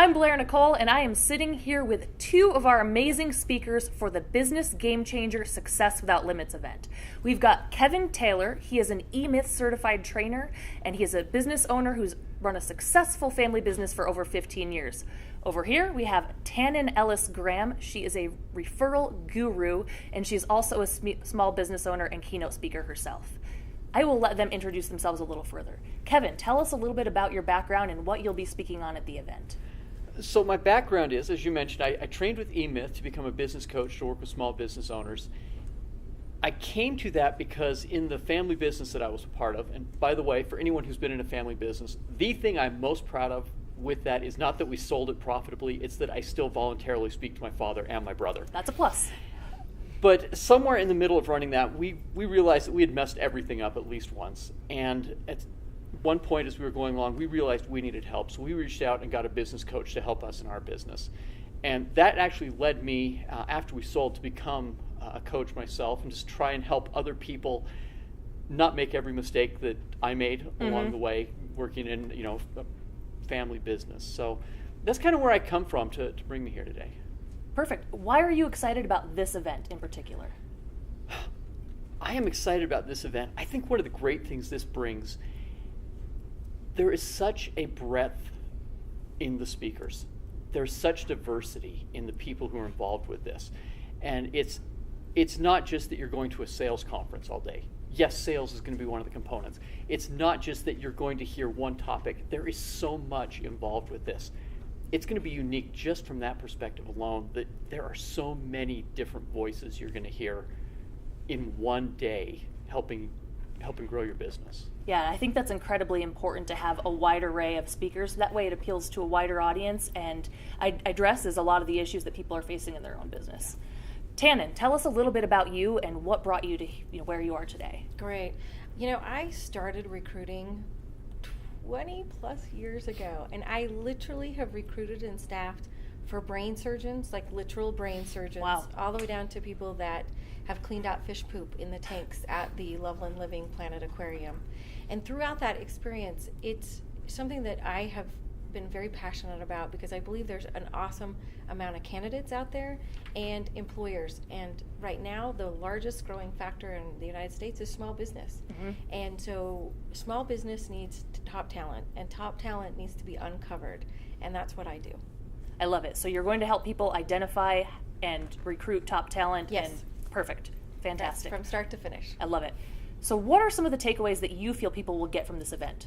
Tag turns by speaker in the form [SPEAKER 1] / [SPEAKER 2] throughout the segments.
[SPEAKER 1] I'm Blair Nicole, and I am sitting here with two of our amazing speakers for the Business Game Changer Success Without Limits event. We've got Kevin Taylor. He is an eMyth certified trainer, and he is a business owner who's run a successful family business for over 15 years. Over here, we have Tannen Ellis Graham. She is a referral guru, and she's also a small business owner and keynote speaker herself. I will let them introduce themselves a little further. Kevin, tell us a little bit about your background and what you'll be speaking on at the event.
[SPEAKER 2] So my background is, as you mentioned, I trained with eMyth to become a business coach to work with small business owners. I came to that because in the family business that I was a part of, and by the way, for anyone who's been in a family business, the thing I'm most proud of with that is not that we sold it profitably, it's that I still voluntarily speak to my father and my brother.
[SPEAKER 1] That's a plus.
[SPEAKER 2] But somewhere in the middle of running that, we realized that we had messed everything up at least once. And at one point as we were going along, we realized we needed help. So we reached out and got a business coach to help us in our business. And that actually led me, after we sold, to become a coach myself and just try and help other people not make every mistake that I made along the way working in, a family business. So that's kind of where I come from to bring me here today.
[SPEAKER 1] Perfect. Why are you excited about this event in particular?
[SPEAKER 2] I am excited about this event. I think one of the great things this brings, there is such a breadth in the speakers. There's such diversity in the people who are involved with this. And it's not just that you're going to a sales conference all day. Yes, sales is going to be one of the components. It's not just that you're going to hear one topic. There is so much involved with this. It's going to be unique just from that perspective alone, that there are so many different voices you're going to hear in one day helping grow your business.
[SPEAKER 1] Yeah, I think that's incredibly important to have a wide array of speakers. That way it appeals to a wider audience and addresses a lot of the issues that people are facing in their own business. Tannen, tell us a little bit about you and what brought you to where you are today.
[SPEAKER 3] Great. I started recruiting 20 plus years ago, and I literally have recruited and staffed for brain surgeons, like literal brain surgeons,
[SPEAKER 1] Wow.
[SPEAKER 3] all the way down to people that have cleaned out fish poop in the tanks at the Loveland Living Planet Aquarium. And throughout that experience, it's something that I have been very passionate about because I believe there's an awesome amount of candidates out there and employers. And right now, the largest growing factor in the United States is small business. And so small business needs top talent, and top talent needs to be uncovered. And that's what I do.
[SPEAKER 1] I love it. So you're going to help people identify and recruit top talent.
[SPEAKER 3] Yes.
[SPEAKER 1] And perfect. Fantastic.
[SPEAKER 3] Yes, from start to finish.
[SPEAKER 1] I love it. So what are some of the takeaways that you feel people will get from this event?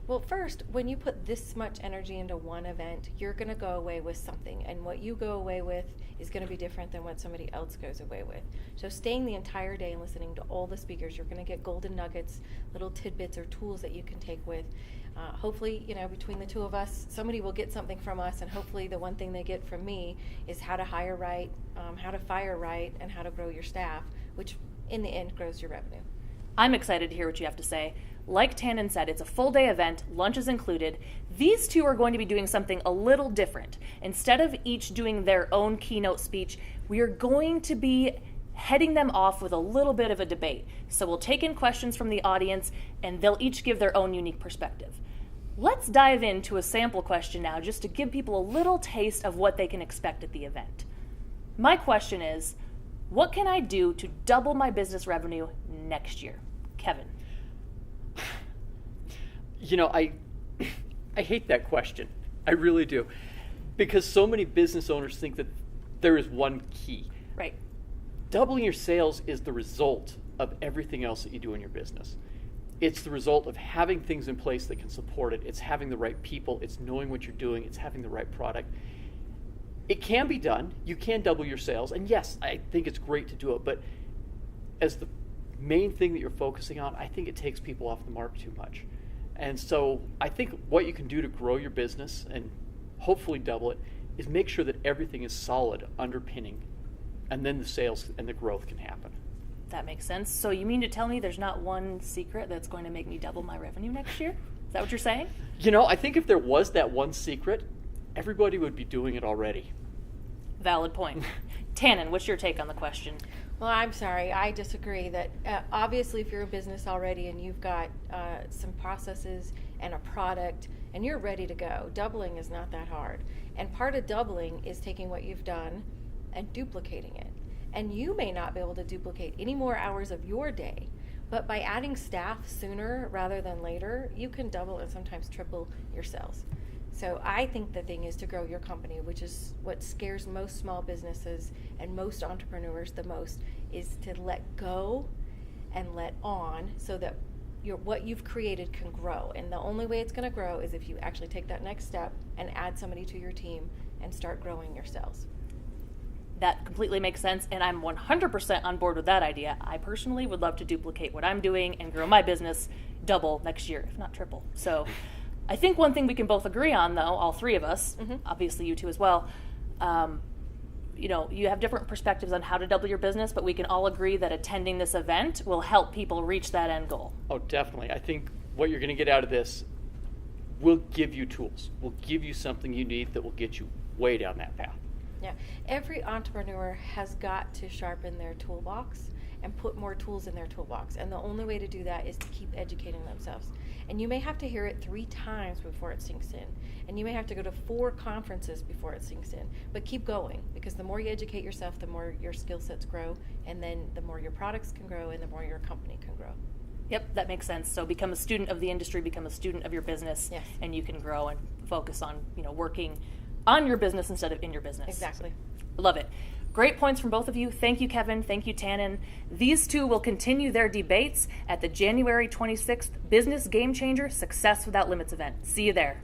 [SPEAKER 3] Well, first, when you put this much energy into one event, you're going to go away with something. And what you go away with is going to be different than what somebody else goes away with. So staying the entire day and listening to all the speakers, you're going to get golden nuggets, little tidbits or tools that you can take with. Hopefully, between the two of us, somebody will get something from us. And hopefully the one thing they get from me is how to hire right, how to fire right, and how to grow your staff, which in the end grows your revenue.
[SPEAKER 1] I'm excited to hear what you have to say. Like Tannen said, it's a full-day event, lunch is included. These two are going to be doing something a little different. Instead of each doing their own keynote speech, we are going to be heading them off with a little bit of a debate. So we'll take in questions from the audience, and they'll each give their own unique perspective. Let's dive into a sample question now, just to give people a little taste of what they can expect at the event. My question is, what can I do to double my business revenue next year? Kevin.
[SPEAKER 2] I hate that question. I really do. Because so many business owners think that there is one key.
[SPEAKER 1] Right.
[SPEAKER 2] Doubling your sales is the result of everything else that you do in your business. It's the result of having things in place that can support it. It's having the right people. It's knowing what you're doing. It's having the right product. It can be done. You can double your sales. And yes, I think it's great to do it. But as the main thing that you're focusing on, I think it takes people off the mark too much. And so I think what you can do to grow your business and hopefully double it is make sure that everything is solid underpinning, and then the sales and the growth can happen.
[SPEAKER 1] That makes sense. So you mean to tell me there's not one secret that's going to make me double my revenue next year? Is that what you're saying?
[SPEAKER 2] I think if there was that one secret, everybody would be doing it already.
[SPEAKER 1] Valid point. Tannen, what's your take on the question?
[SPEAKER 3] Well, I'm sorry. I disagree that obviously if you're a business already and you've got some processes and a product, and you're ready to go. Doubling is not that hard. And part of doubling is taking what you've done and duplicating it. And you may not be able to duplicate any more hours of your day, but by adding staff sooner rather than later, you can double and sometimes triple your sales. So I think the thing is to grow your company, which is what scares most small businesses and most entrepreneurs the most, is to let go and let on so that what you've created can grow. And the only way it's going to grow is if you actually take that next step and add somebody to your team and start growing your sales.
[SPEAKER 1] That completely makes sense, and I'm 100% on board with that idea. I personally would love to duplicate what I'm doing and grow my business double next year, if not triple. So I think one thing we can both agree on, though, all three of us, obviously you two as well, you have different perspectives on how to double your business, but we can all agree that attending this event will help people reach that end goal.
[SPEAKER 2] Oh, definitely. I think what you're going to get out of this will give you tools. Will give you something you need that will get you way down that path.
[SPEAKER 3] Yeah, every entrepreneur has got to sharpen their toolbox and put more tools in their toolbox. And the only way to do that is to keep educating themselves. And you may have to hear it 3 times before it sinks in. And you may have to go to 4 conferences before it sinks in. But keep going, because the more you educate yourself, the more your skill sets grow. And then the more your products can grow and the more your company can grow.
[SPEAKER 1] Yep, that makes sense. So become a student of the industry, become a student of your business,
[SPEAKER 3] Yes.
[SPEAKER 1] and you can grow and focus on, working on your business instead of in your business.
[SPEAKER 3] Exactly.
[SPEAKER 1] Love it. Great points from both of you. Thank you, Kevin. Thank you, Tannen. These two will continue their debates at the January 26th Business Game Changer Success Without Limits event. See you there.